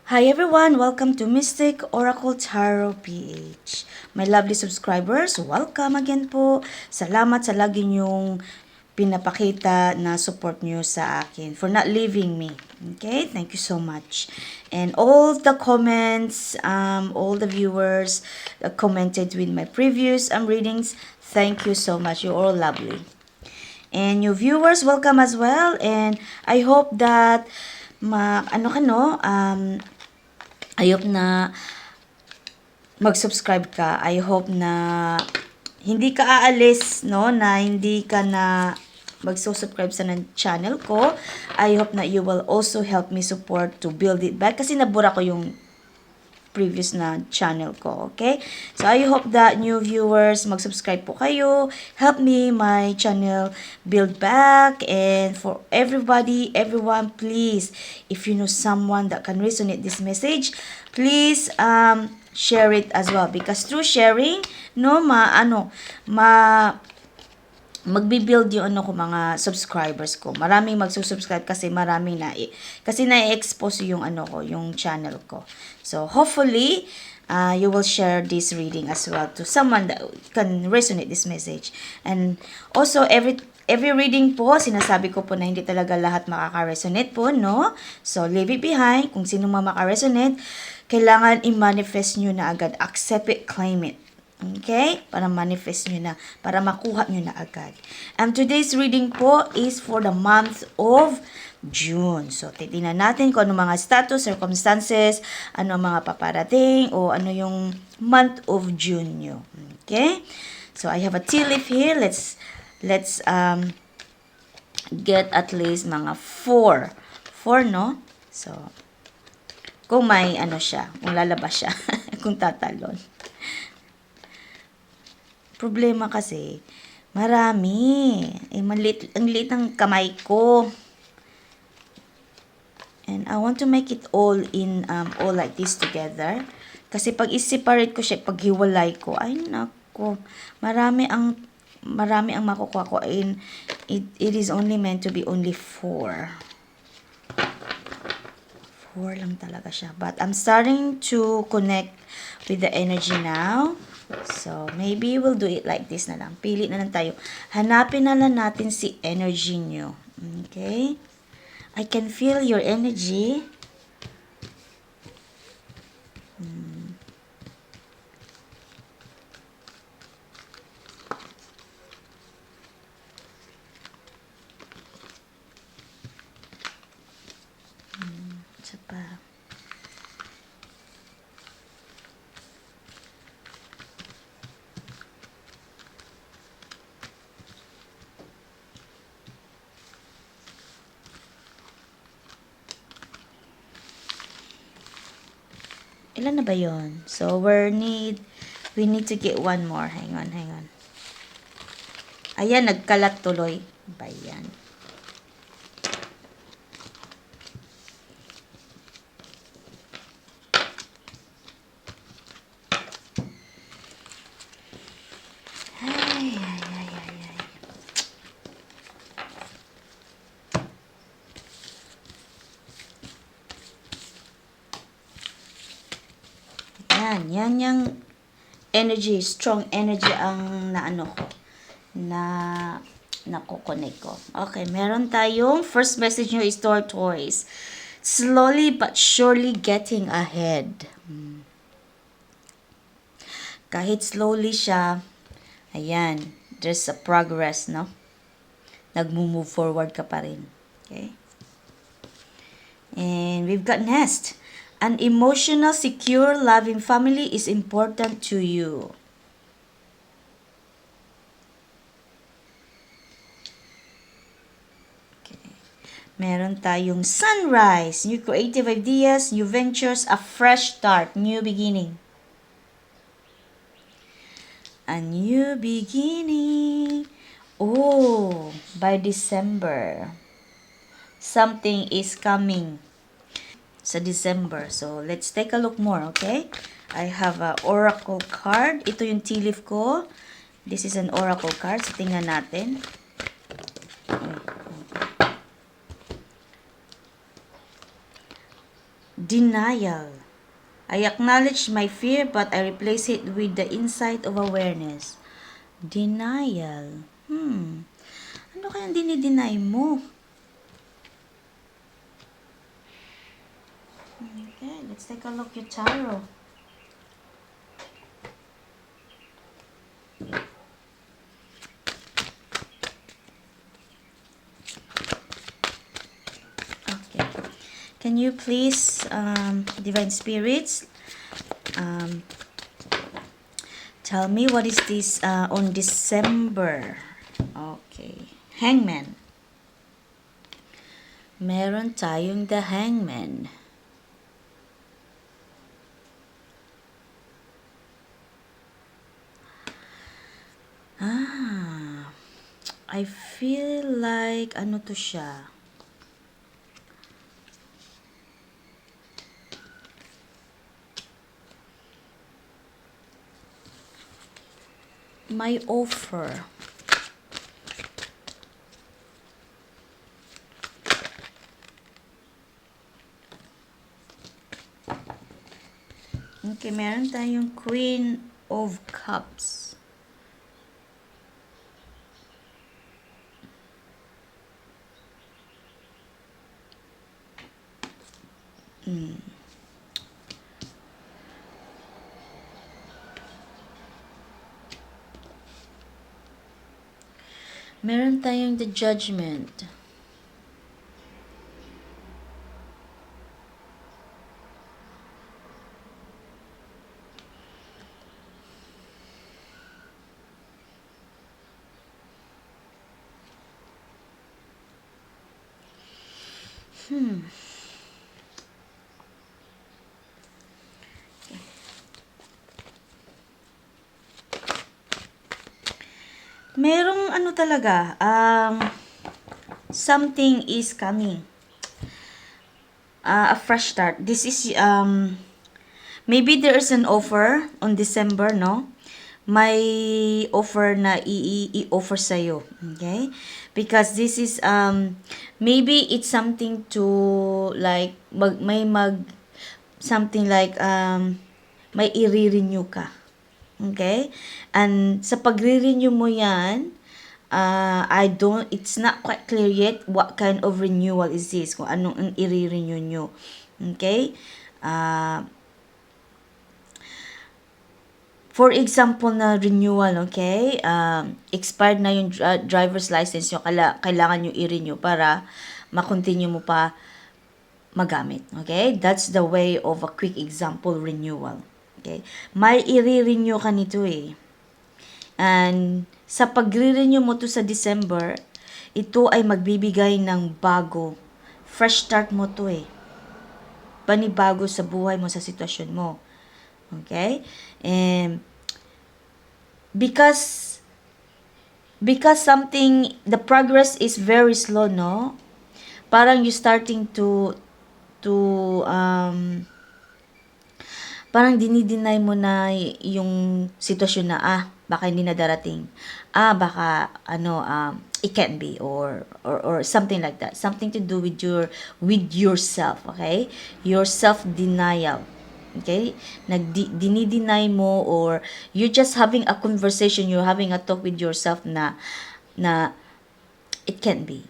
Hi everyone! Welcome to Mystic Oracle Tarot PH. My lovely subscribers, welcome again po. Salamat sa lagi niyong pinapakita na support niyo sa akin for not leaving me. Okay? Thank you so much. And all the comments, all the viewers that commented with my previous readings, thank you so much. You're all lovely. And new viewers, welcome as well. And I hope that I hope na mag-subscribe ka. I hope na hindi ka aalis, no? Na hindi ka na mag-subscribe sa channel ko. I hope na you will also help me support to build it back. Kasi nabura ko yung previous na channel ko, okay? So, I hope that new viewers, mag-subscribe po kayo. Help me, my channel, build back. And for everybody, everyone, please, if you know someone that can resonate this message, please, share it as well. Because through sharing, no, magbi-build yung mga subscribers ko. Maraming magsusubscribe kasi kasi na-expose yung yung channel ko. So hopefully you will share this reading as well to someone that can resonate this message. And also every reading po, sinasabi ko po na hindi talaga lahat makaka-resonate po, no? So leave it behind. Kung sino maka-resonate, kailangan i-manifest nyo na agad. Accept it, claim it. Okay? Para manifest nyo na. Para makuha nyo na agad. And today's reading po is for the month of June. So, titingnan natin kung ano mga status, circumstances, ano mga paparating, o ano yung month of June nyo. Okay? So, I have a tea leaf here. Let's get at least mga 4. 4, no? So, kung may siya, kung lalabas siya, kung tatalon. Problema kasi, marami. Ang liit ng kamay ko. And I want to make it all in, all like this together. Kasi pag i-separate ko siya, pag hiwalay ko, ay nako, marami ang makukuha ko. And it is only meant to be only 4. 4 lang talaga siya. But I'm starting to connect with the energy now. So, maybe we'll do it like this na lang. Pili na lang tayo. Hanapin na lang natin si energy nyo. Okay? I can feel your energy. Isa pa. Ilan na ba yon? So, we need to get one more. Hang on. Ayan, nagkalat tuloy. Ba yan? Yan yung energy, strong energy ang nakukonek ko. Okay, meron tayong first message nyo is tortoise. Slowly but surely getting ahead. Kahit slowly siya, ayan, there's a progress, no? Nagmo-move forward ka pa rin. Okay? And we've got nest. An emotional, secure, loving family is important to you. Okay. Meron tayong sunrise, new creative ideas, new ventures, a fresh start, new beginning. A new beginning. Oh, by December, something is coming sa December. So, let's take a look more, okay? I have a oracle card. Ito yung tea leaf ko. This is an oracle card. So, tingnan natin. Denial. I acknowledge my fear but I replace it with the insight of awareness. Denial. Ano kayang dinideny mo? Okay, let's take a look at tarot. Okay. Can you please, Divine Spirits, tell me what is this on December? Okay. Hangman. Meron tayong the Hangman. I feel like, ano to siya? My offer. Okay, meron tayong Queen of Cups. Meron tayong the Judgment. Merong ano talaga, something is coming. A fresh start. This is, maybe there is an offer on December, no? May offer na i-offer sa'yo. Okay? Because this is, maybe it's something to, like, something like, may i-renew ka. Okay? And sa pagre-renew mo yan, it's not quite clear yet what kind of renewal is this, kung anong i-renew nyo. Okay? For example na renewal, okay? Expired na yung driver's license nyo, kailangan nyo i-renew para makontinue mo pa magamit. Okay? That's the way of a quick example renewal. Okay? May i-renew ka nito eh. And sa pagre-renew mo to sa December, ito ay magbibigay ng bago. Fresh start mo to eh. Panibago sa buhay mo, sa sitwasyon mo. Okay? And because something, the progress is very slow, no? Parang you starting to parang dinideny mo na yung sitwasyon na, baka hindi na darating. Baka, it can't be, or something like that. Something to do with yourself, okay? Your self-denial. Okay? Dinideny mo, or you're just having a conversation, you're having a talk with yourself na it can't be,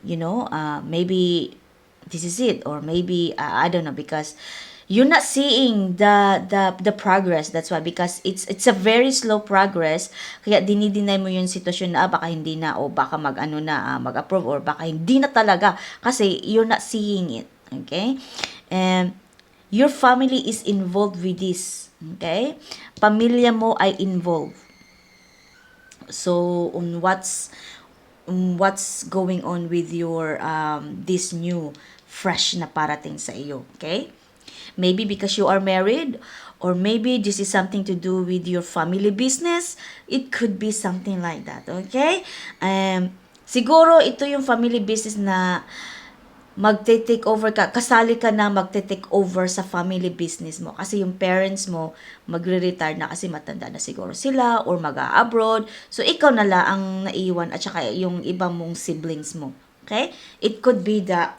maybe this is it, or maybe, I don't know, because you're not seeing the progress. That's why, because it's a very slow progress, kaya dinideny mo yung sitwasyon na baka hindi na, o baka mag-approve, or baka hindi na talaga kasi you're not seeing it. Okay? And your family is involved with this. Okay? Pamilya mo ay involved. So what's going on with your this new fresh na parating sa iyo. Okay? Maybe because you are married, or maybe this is something to do with your family business. It could be something like that, okay? Siguro ito yung family business na magte-take over ka, kasali ka na magte-take over sa family business mo. Kasi yung parents mo, magre-retire na kasi matanda na siguro sila, or mag-abroad. So, ikaw na lang ang naiwan, at saka yung ibang mong siblings mo. Okay? It could be that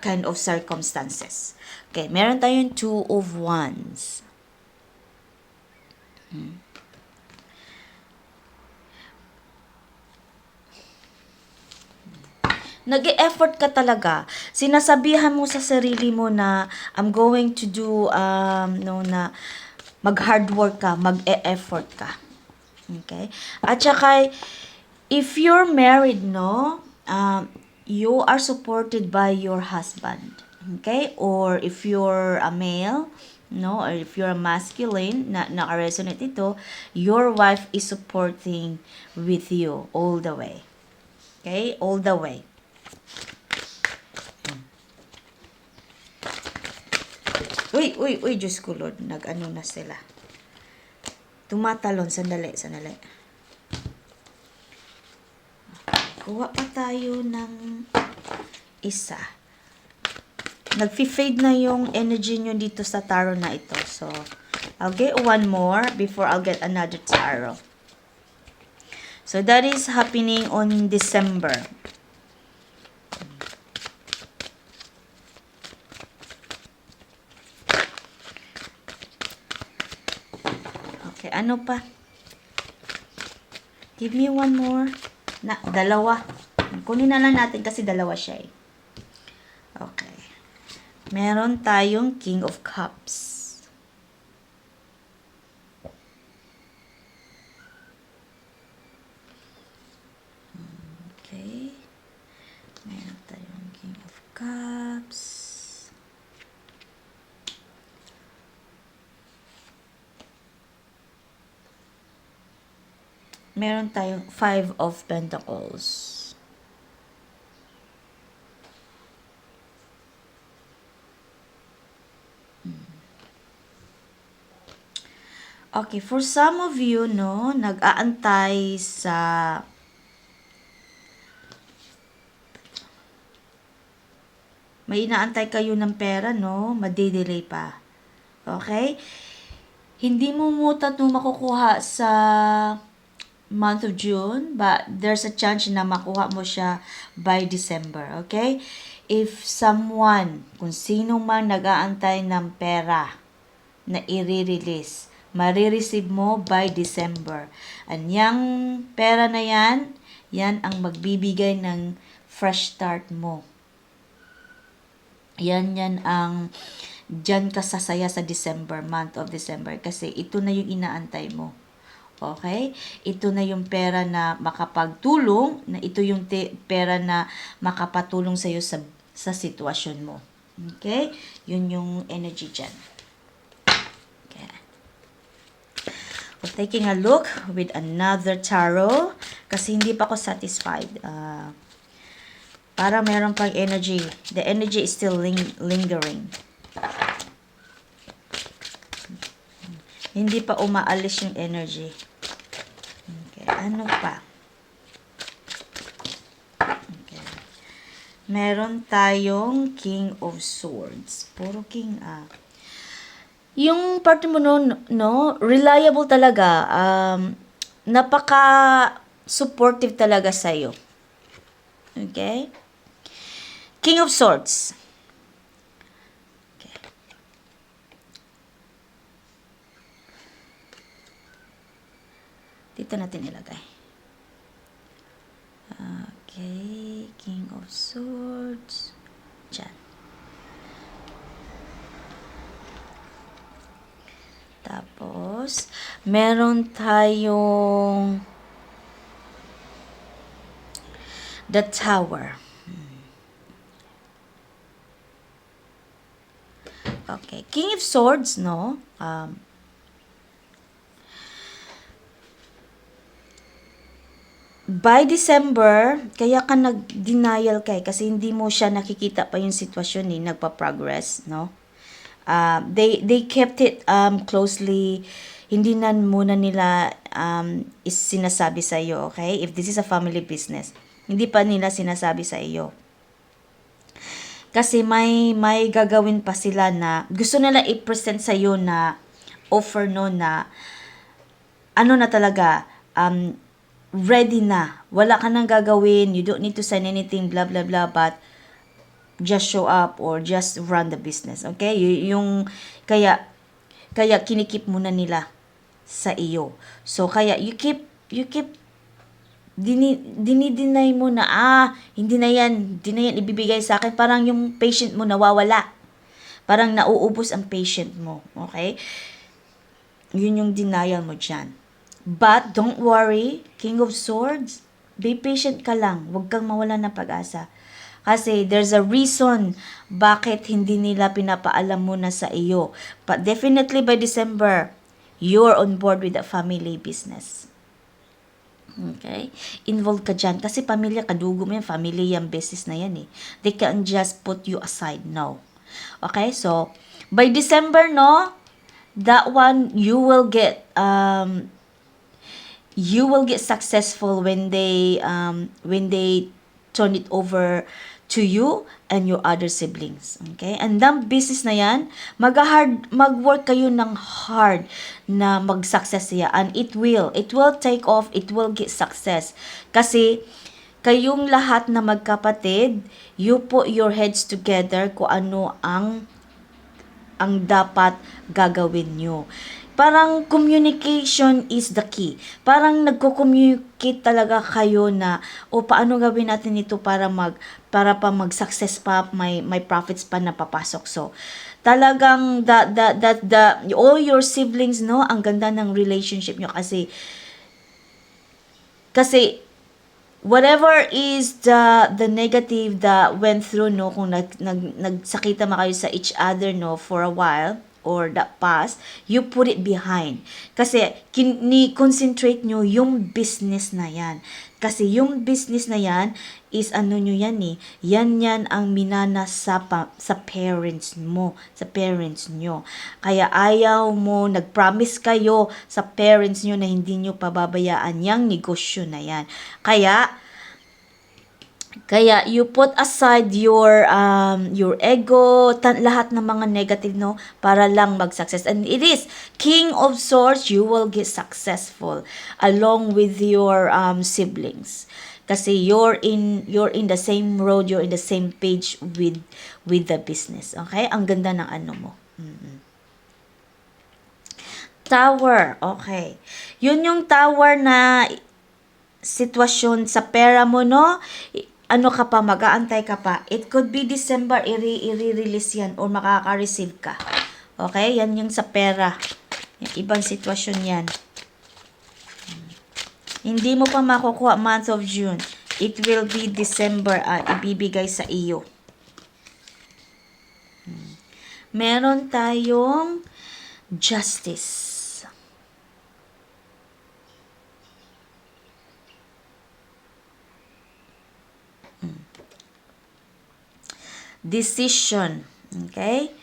kind of circumstances. Okay, meron tayong two of wands. Nag-e-effort ka talaga. Sinasabihan mo sa sarili mo na I'm going to do no na mag-hard work ka, mag-e-effort ka. Okay? At saka if you're married, no, you are supported by your husband. Okay? Or if you're a male, no, or if you're a masculine, na naka-resonate ito, your wife is supporting with you all the way. Okay? All the way. Uy, Diyos ko Lord, nag-ano na sila. Tumatalon, sandali. Kuha pa tayo ng isa. Nag-fade na yung energy nyo dito sa tarot na ito. So, I'll get one more before I'll get another tarot. So, that is happening on December. Okay, ano pa? Give me one more. Dalawa. Kunin na lang natin kasi dalawa siya eh. Okay. Meron tayong King of Cups. Okay. Meron tayong King of Cups. Meron tayong Five of Pentacles. Okay, for some of you, no, nag-aantay sa may inaantay kayo ng pera, no, madidelay pa. Okay? Hindi mo mutat no makukuha sa month of June, but there's a chance na makuha mo siya by December, okay? If someone, kung sino man nag-aantay ng pera na i-release, marireceive mo by December. And yung pera na yan ang magbibigay ng fresh start mo. Yan ang dyan ka sasaya sa December, month of December, kasi ito na yung inaantay mo. Okay? Ito na yung pera na makapagtulong, na ito yung pera na makapatulong sa'yo sa sitwasyon mo. Okay? Yun yung energy dyan. Okay. We're taking a look with another tarot kasi hindi pa ako satisfied. Para meron pang energy. The energy is still lingering. Hindi pa umaalis yung energy. Okay, ano pa? Okay. Meron tayong King of Swords. Puro King Yung parte mo no, reliable talaga. Napaka-supportive talaga sa'yo. Okay? King of Swords. Okay. Dito natin ilagay. Okay. King of Swords. Diyan. Tapos, meron tayong The Tower. Okay. King of Swords, no? By December, kaya ka nag-denial kasi hindi mo siya nakikita pa yung sitwasyon nagpa-progress, no? They kept it closely. Hindi na muna nila is sinasabi sa iyo, okay? If this is a family business, hindi pa nila sinasabi sa iyo. Kasi may gagawin pa sila na gusto nila i-present sa iyo na offer no na ano na talaga ready na. Wala ka nang gagawin. You don't need to sign anything, blah, blah, blah, but just show up or just run the business. Okay? Kaya kinikip muna nila sa iyo. So, kaya you keep dinideny mo na, hindi na yan ibibigay sa akin. Parang yung patient mo nawawala. Parang nauubos ang patient mo. Okay? Yun yung denial mo dyan. But, don't worry, King of Swords, be patient ka lang. Huwag kang mawala ng pag-asa. Kasi there's a reason bakit hindi nila pinapaalam muna sa iyo. But definitely by December, you're on board with the family business. Okay? Involved ka dyan. Kasi pamilya, kadugo mo yan. Family yung business na yan eh. They can just put you aside. No. Okay? So, by December, no, that one, you will get successful when they turn it over to you and your other siblings. Okay? And that business na yan, mag-work kayo ng hard na mag-success siya. And it will take off, it will get success. Kasi, kayong lahat na magkapatid, you put your heads together kung ano ang dapat gagawin nyo. Parang communication is the key. Parang nagko-communicate talaga kayo na paano gawin natin ito para pa mag-success pa, may profits pa na papasok. So, talagang all your siblings, no, ang ganda ng relationship nyo kasi whatever is the negative that went through, no, kung nagsakita ma kayo sa each other, no, for a while or that past, you put it behind. Kasi concentrate nyo yung business na yan. Kasi yung business na yan is ano nyo yan eh. Yan ang minana sa parents mo, sa parents nyo. Kaya ayaw mo, nag-promise kayo sa parents nyo na hindi nyo pababayaan yung negosyo na yan. Kaya you put aside your ego, lahat ng mga negative, no, para lang mag-success. And it is King of Swords, you will get successful along with your siblings. Kasi you're in the same road, you're in the same page with the business. Okay? Ang ganda ng ano mo. Tower. Okay. Yun yung tower na sitwasyon sa pera mo, no? Ano ka pa, mag-aantay ka pa. It could be December, i-release yan or makaka-receive ka. Okay? Yan yung sa pera. Yung ibang sitwasyon yan. Hindi mo pa makukuha month of June. It will be December, ibibigay sa iyo. Meron tayong justice. Decision. Okay?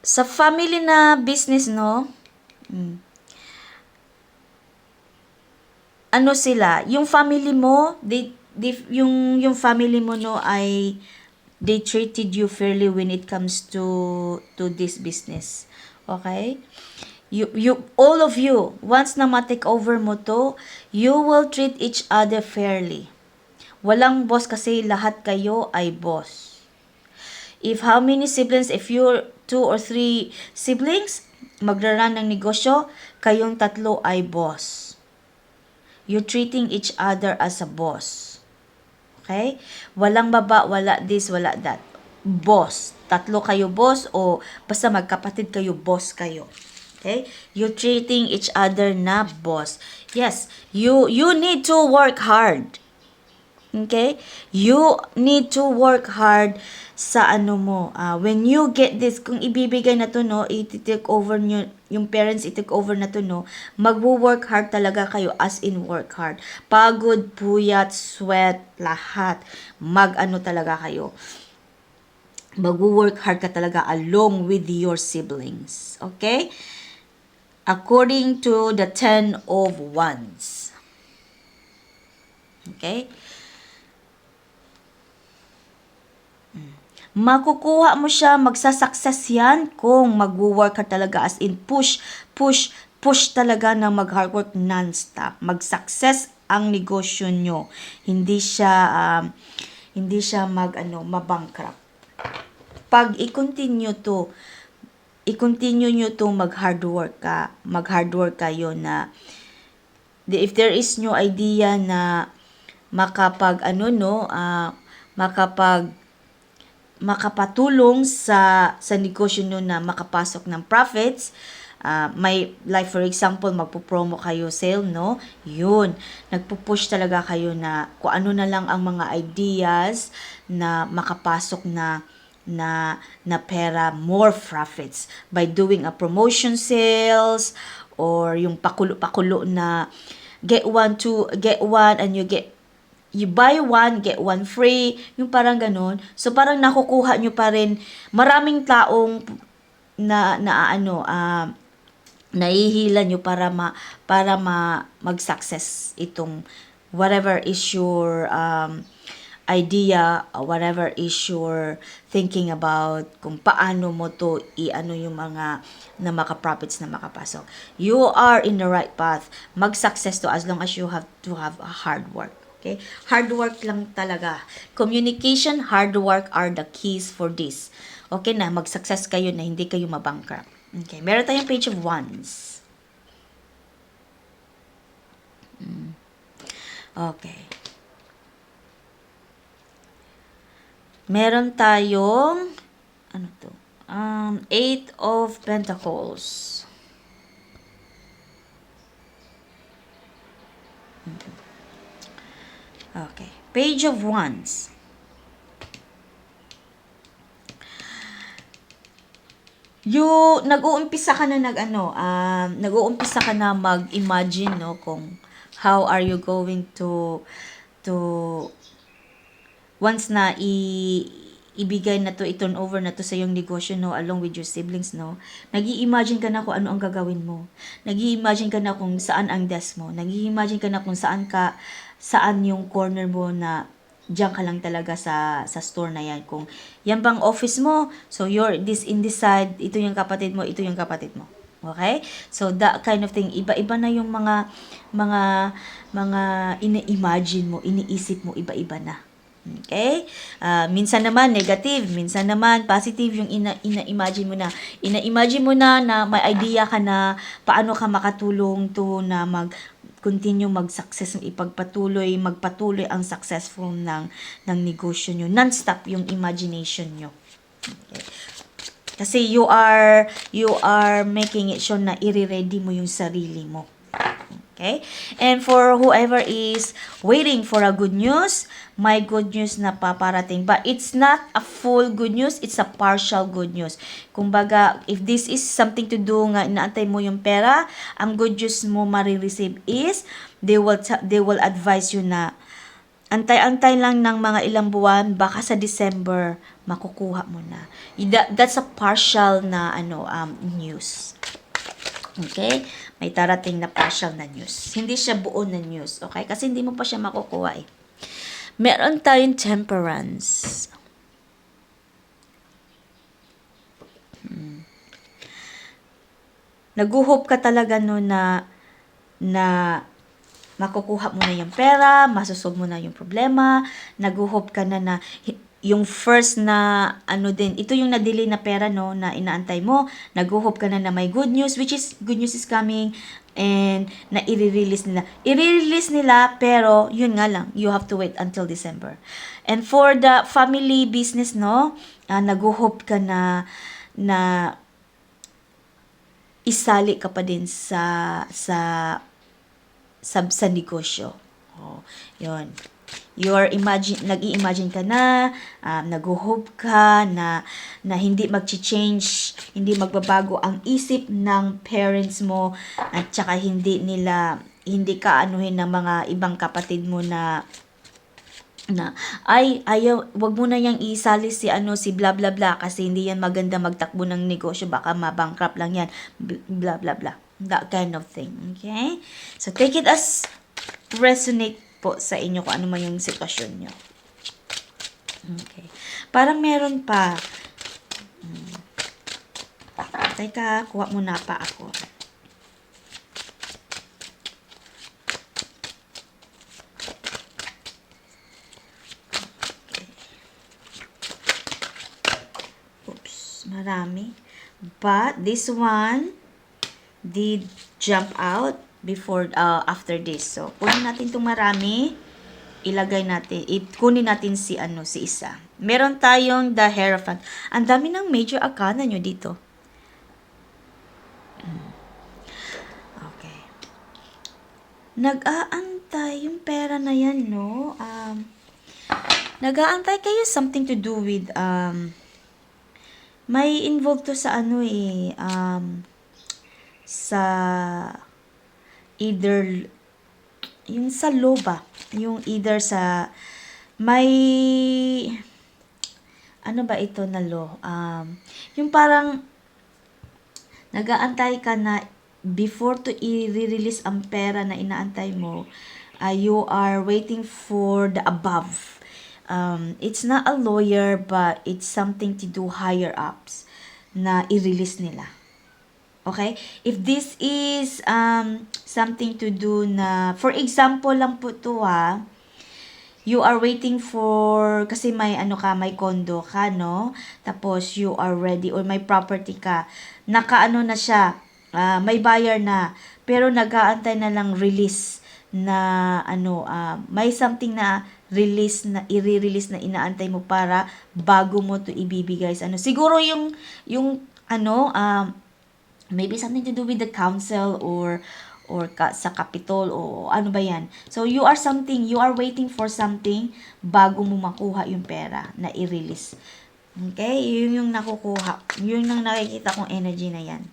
Sa family na business, no? Ano sila? Yung family mo, yung family mo, no, ay they treated you fairly when it comes to this business. Okay? You all of you, once na ma-take over mo to, you will treat each other fairly. Walang boss kasi lahat kayo ay boss. If how many siblings, if you're 2 or 3 siblings, magraran ng negosyo, kayong tatlo ay boss. You're treating each other as a boss. Okay? Walang baba, wala this, wala that. Boss. Tatlo kayo boss o basta magkapatid kayo, boss kayo. Okay? You're treating each other na boss. Yes, you need to work hard. Okay? You need to work hard sa ano mo. When you get this, kung ibibigay na to, no, i-take over nyo, yung parents i-take over na to, no, magwo-work hard talaga kayo, as in work hard. Pagod, puyat, sweat, lahat. Mag-ano talaga kayo. Magwo-work hard ka talaga along with your siblings. Okay? According to the 10 of Wands. Okay? Makukuha mo siya, magsasucess yan kung magwo-work ka talaga, as in push push talaga na mag-hard work non-stop. Mag-success ang negosyo nyo. Hindi siya mabankrupt. Pag i-continue nyo to mag-hard work kayo na if there is new idea na makapatulong sa negosyo nyo na makapasok ng profits, may like for example magpo-promo kayo sale, no, yun, nagpo-push talaga kayo na kung ano na lang ang mga ideas na makapasok na pera, more profits by doing a promotion sales or yung pakulo na get one and you buy one, get one free, yung parang ganun. So, parang nakukuha nyo pa rin, maraming taong nahihila nyo para mag-success itong whatever is your idea, or whatever is your thinking about kung paano mo to yung mga na maka-profits na makapasok. You are in the right path. Mag-success to as long as you have to have a hard work. Okay? Hard work lang talaga. Communication, hard work are the keys for this. Okay na, mag-success kayo na hindi kayo mabankrupt. Okay, meron tayong page of wands. Okay. Meron tayong Eight of Pentacles. Okay. Page of Wands. Nag-uumpisa ka na mag-imagine, no, kung how are you going to once na ibigay na to, i-turn over na to sa yung negosyo, no, along with your siblings, no, nag-i-imagine ka na kung ano ang gagawin mo. Nag-i-imagine ka na kung saan ang desk mo. Nag-i-imagine ka na kung saan yung corner mo na diyan ka lang talaga sa store na yan. Kung yan bang office mo, so you're in this side, ito yung kapatid mo, ito yung kapatid mo. Okay? So that kind of thing, iba-iba na yung mga ina-imagine mo, iniisip mo, iba-iba na. Okay? Minsan naman negative, minsan naman positive yung ina-imagine mo na. Ina-imagine mo na may idea ka na paano ka makatulong to na continue mag-success, magpatuloy ang successful ng negosyo nyo. Non-stop yung imagination nyo. Okay. Kasi you are making it sure na i-ready mo yung sarili mo. Okay? And for whoever is waiting for a good news, may good news na paparating. But it's not a full good news, it's a partial good news. Kumbaga, if this is something to do nga, inaantay mo yung pera, ang good news mo marireceive is, they will advise you na, antay-antay lang ng mga ilang buwan, baka sa December, makukuha mo na. That's a partial na news. Okay? May darating na partial na news. Hindi siya buo na news. Okay? Kasi hindi mo pa siya makukuha eh. Meron tayong temperance. Nag-hope ka talaga no na makukuha mo na yung pera, masusolve mo na yung problema, nag-hope ka na yung first na ito yung na-delay na pera, no, na inaantay mo, nag-hope ka na may good news, which is good news is coming, and na i-release nila, pero yun nga lang, you have to wait until December. And for the family business, no, nag-hope ka na isali ka pa din sa negosyo. Yun. Nag-i-imagine ka na, nag-hope ka na hindi mag-change, hindi magbabago ang isip ng parents mo, at saka hindi ka anuhin ng mga ibang kapatid mo na ayaw, wag mo na yang isali si bla bla bla kasi hindi yan maganda magtakbo ng negosyo, baka mabankrupt lang yan, bla bla bla. That kind of thing. Okay? So take it as resonate po sa inyo kung ano man yung sitwasyon nyo. Okay. Parang meron pa. Teka, kuha muna pa ako. Marami. But this one did jump out after this. So, kunin natin itong marami. Ilagay natin, kunin natin si isa. Meron tayong the Hierophant. Ang dami ng major arcana nyo dito. Okay. Nag-aantay yung pera na yan, no? Nag-aantay kayo something to do with, may involved to sa sa either yung sa loba, yung either sa may ano ba ito na law? Yung parang nag-aantay ka na before to i-release ang pera na inaantay mo, you are waiting for the above. It's not a lawyer, but it's something to do higher ups na i-release nila. Okay? If this is something to do na, for example lang po to you are waiting for, kasi may may condo ka, no? Tapos you are ready, or may property ka. Na siya, may buyer na, pero nag-aantay na lang release na may something na release na i-release na inaantay mo para bago mo to ibibigay sa siguro yung maybe something to do with the council or sa Capitol o ano ba yan. So you are waiting for something bago mo makuha yung pera na i-release. Okay? Yun yung nakukuha. Yun yung nakikita kong energy na yan.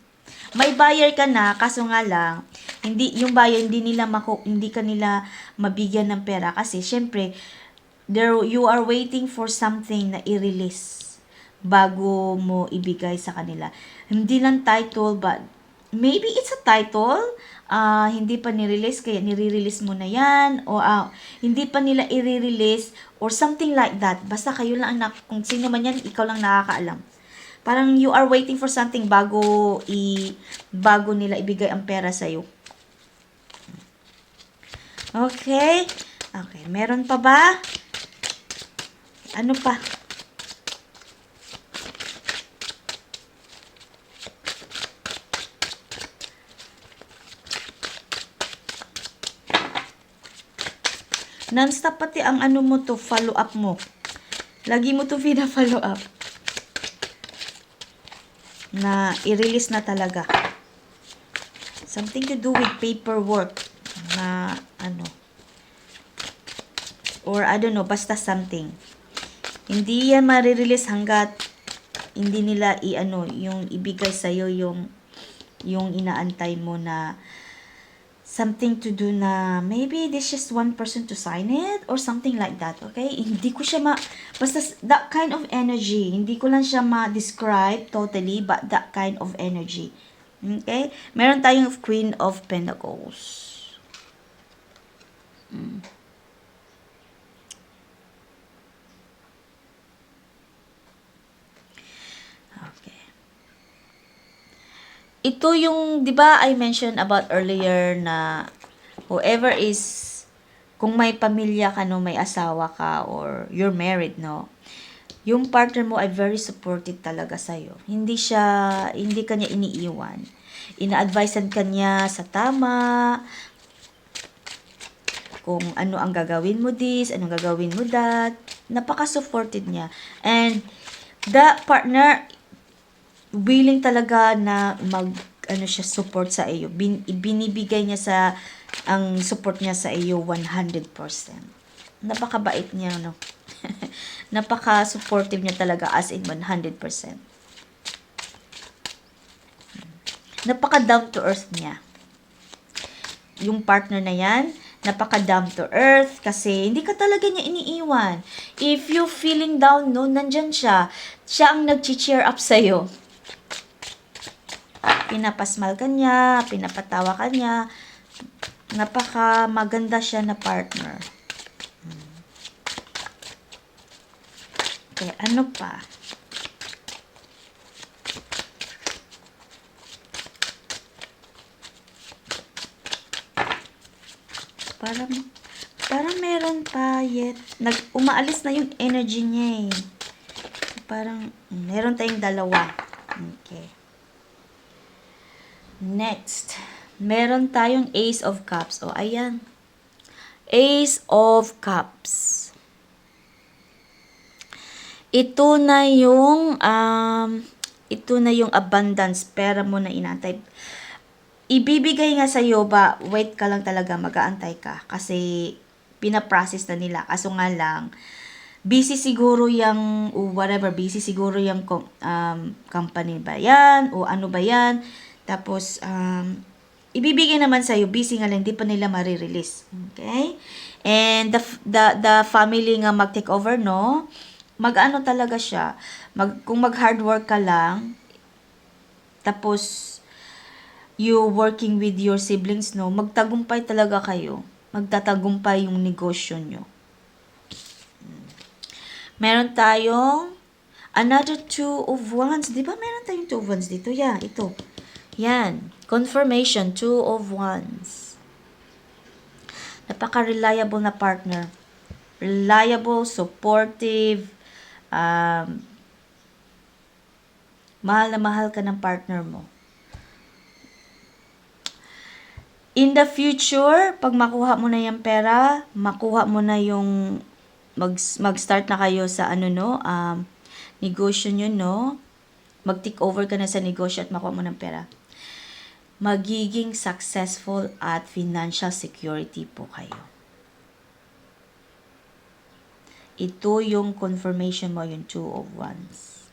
May buyer ka na, kaso nga lang, yung buyer hindi ka nila mabigyan ng pera kasi syempre you are waiting for something na i-release bago mo ibigay sa kanila. Hindi lang title, but maybe it's a title, hindi pa ni-release, kaya nire-release mo na yan, o hindi pa nila i-release, or something like that. Basta kayo lang, kung sino man yan, ikaw lang nakakaalam. Parang you are waiting for something bago nila ibigay ang pera sa'yo. Okay? Okay, meron pa ba? Ano pa? Non-stop pati ang mo to, follow up mo. Lagi mo to follow up. Na i-release na talaga. Something to do with paperwork. Na or I don't know, basta something. Hindi yan ma-release hanggat hindi nila yung ibigay sa'yo yung inaantay mo na something to do na maybe there's just one person to sign it or something like that, okay? Hindi ko siya basta that kind of energy, hindi ko lang siya ma-describe totally, but that kind of energy. Okay? Meron tayong Queen of Pentacles. Okay. Ito yung, di ba I mentioned about earlier na whoever is, kung may pamilya ka, no, may asawa ka, or you're married, no, yung partner mo ay very supportive talaga sa'yo. Hindi ka niya iniiwan. Ina-advisean ka niya sa tama, kung ano ang gagawin mo this, anong gagawin mo that. Napaka-supportive niya. And the partner, willing talaga na siya support sa iyo. Binibigay niya ang support niya sa iyo 100%. Napakabait niya, no? Napaka-supportive niya talaga as in 100%. Napaka-down to earth niya. Yung partner na yan, napaka-down to earth kasi hindi ka talaga niya iniiwan. If you feeling down, no, nandyan siya. Siya ang nag-cheer up sa'yo. Pinapasmal ka niya, pinapatawa ka niya. Napaka maganda siya na partner. Okay, ano pa? Parang meron pa yet. Umaalis na yung energy niya eh. parang, meron tayong dalawa. Okay. Next, meron tayong Ace of Cups. O, ayan. Ace of Cups. Ito na yung abundance, pera mo na inantay. Ibibigay nga sa'yo ba, wait ka lang talaga, mag-aantay ka. Kasi, pinaprocess na nila. Kaso nga lang, busy siguro yung, whatever, busy siguro yung company ba yan, o ano ba yan. Tapos, ibibigay naman sa'yo, busy nga lang, hindi pa nila marirelease. Okay? And the family nga mag-take over, no? Mag-ano talaga siya, kung mag-hard work ka lang, tapos, you working with your siblings, no? Magtagumpay talaga kayo. Magtatagumpay yung negosyo nyo. Meron tayong another two of wands. Di ba meron tayong two of wands dito? Yeah, ito. Yan. Confirmation, two of wands. Napaka-reliable na partner. Reliable, supportive, mahal na mahal ka ng partner mo. In the future, pag makuha mo na yung pera, makuha mo na yung mag-start na kayo sa negosyo nyo, no? Mag-take over ka na sa negosyo at makuha mo ng pera. Magiging successful at financial security po kayo. Ito yung confirmation mo, yung two of wands.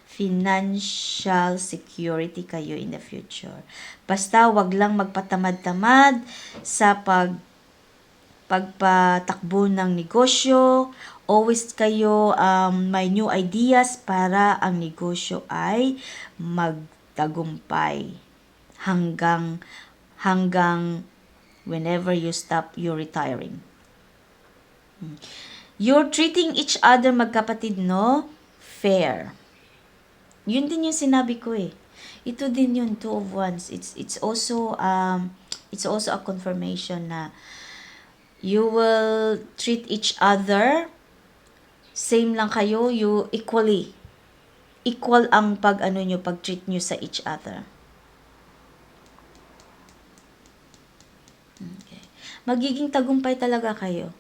Financial security kayo in the future. Basta wag lang magpatamad-tamad sa pagpatakbo ng negosyo. Always kayo may new ideas para ang negosyo ay magtagumpay hanggang whenever you stop your retiring. You're treating each other, magkapatid, no? Fair. Yun din yung sinabi ko eh. Ito din yung two of wands. It's also a confirmation na you will treat each other same lang kayo, you equal ang pag-treat nyo sa each other. Okay. Magiging tagumpay talaga kayo.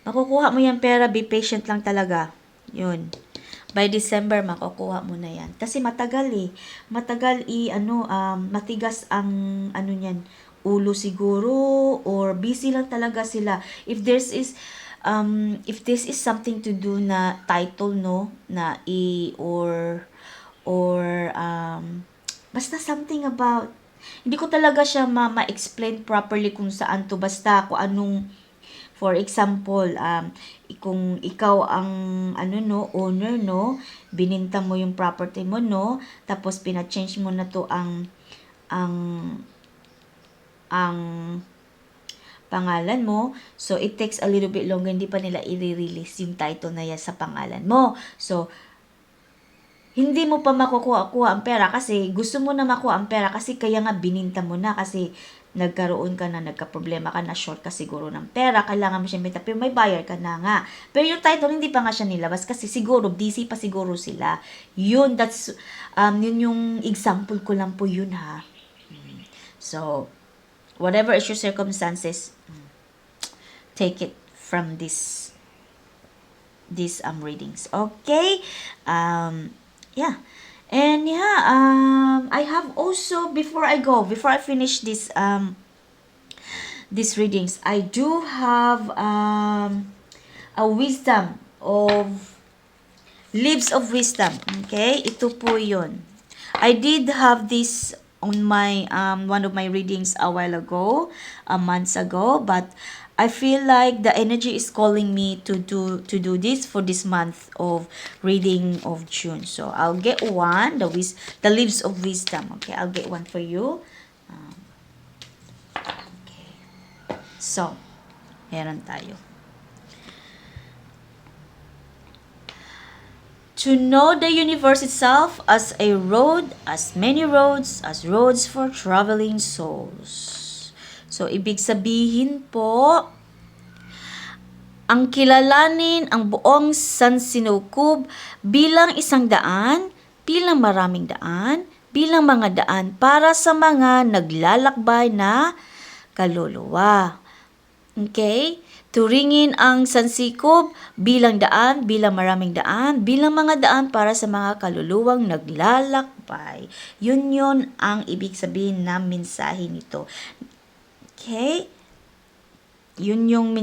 Makukuha mo yung pera, be patient lang talaga. Yun. By December, makukuha mo na yan. Kasi matagal eh. Matigas ang niyan, ulo siguro, or busy lang talaga sila. If this is something to do na title, no, na basta something about, hindi ko talaga siya ma-explain properly kung saan to, basta kung anong, for example, kung ikaw ang owner, no, bininta mo yung property mo, no, tapos pina-change mo na to ang pangalan mo, so it takes a little bit longer, hindi pa nila i-release yung title na yan sa pangalan mo. So, hindi mo pa makukuha ang pera kasi gusto mo na makuha ang pera kasi kaya nga bininta mo na kasi nagka-problema ka na, short ka siguro ng pera, kailangan mo siya benta, pero may buyer ka na nga. Pero yung title, hindi pa nga siya nilabas kasi siguro, busy pa siguro sila. Yun, yun yung example ko lang po yun, ha. So, whatever is your circumstances, take it from these readings. Okay? Yeah. And I have also, before I finish these readings, I do have a wisdom of leaves of wisdom. Okay? Ito po yun. I did have this on my one of my readings a while ago, months ago, but I feel like the energy is calling me to do this for this month of reading of June. So I'll get one, the leaves of wisdom. Okay, I'll get one for you. Okay. So, meron tayo. To know the universe itself as a road, as many roads, as roads for traveling souls. So, ibig sabihin po, ang kilalanin ang buong San Sinukub bilang isang daan, bilang maraming daan, bilang mga daan para sa mga naglalakbay na kaluluwa. Okay? Turingin ang Sansikop bilang daan, bilang maraming daan, bilang mga daan para sa mga kaluluwang naglalakbay. Yun ang ibig sabihin ng mensahe nito. Okay? Yun yung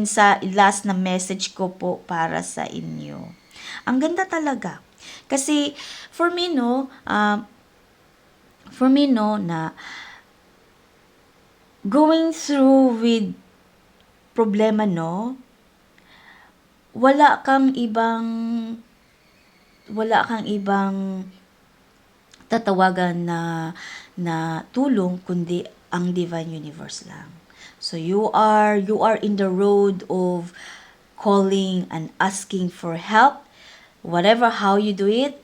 last na message ko po para sa inyo. Ang ganda talaga. Kasi, for me, na going through with problema, wala kang ibang tatawagan na tulong kundi ang Divine Universe lang. So you are in the road of calling and asking for help, whatever how you do it,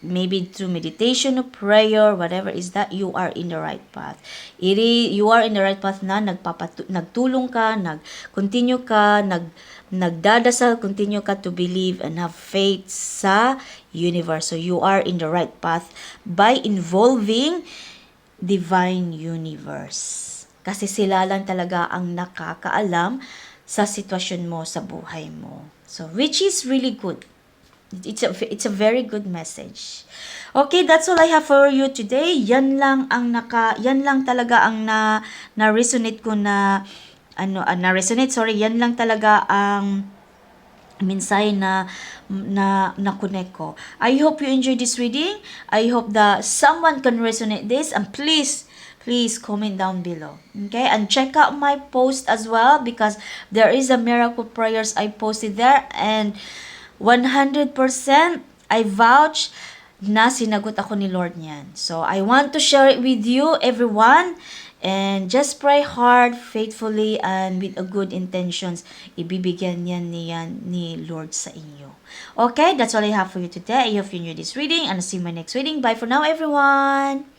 maybe through meditation or prayer, whatever is that, you are in the right path. You are in the right path na nagtulong ka, continue ka, nagdadasal, continue ka to believe and have faith sa universe. So you are in the right path by involving Divine Universe. Kasi sila lang talaga ang nakakaalam sa sitwasyon mo sa buhay mo. So which is really good. It's a very good message. Okay, that's all I have for you today. Yan lang talaga ang na-resonate ko yan lang talaga ang mensahe na connect ko. I hope you enjoyed this reading. I hope that someone can resonate this, and please comment down below. Okay? And check out my post as well, because there is a miracle prayers I posted there, and 100% I vouch na sinagot ako ni Lord niyan. So, I want to share it with you, everyone. And just pray hard, faithfully, and with a good intentions. Ibibigyan niyan ni Lord sa inyo. Okay, that's all I have for you today. I hope you enjoyed this reading, and I'll see you in my next reading. Bye for now, everyone!